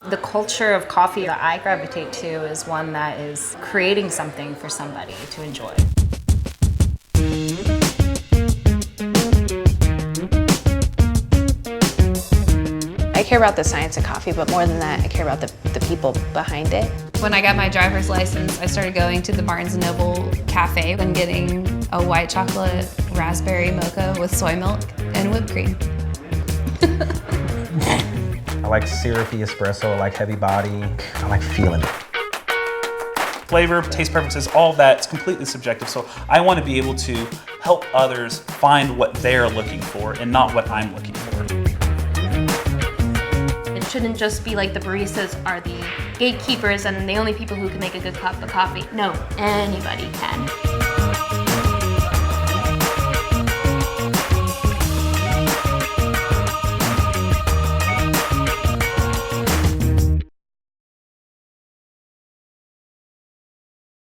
The culture of coffee that I gravitate to is one that is creating something for somebody to enjoy. I care about the science of coffee, but more than that, I care about the people behind it. When I got my driver's license, I started going to the Barnes & Noble cafe and getting a white chocolate raspberry mocha with soy milk and whipped cream. I like syrupy espresso, I like heavy body, I like feeling it. Flavor, taste preferences, all of that's completely subjective, so I want to be able to help others find what they're looking for and not what I'm looking for. It shouldn't just be like the baristas are the gatekeepers and the only people who can make a good cup of coffee. No, anybody can.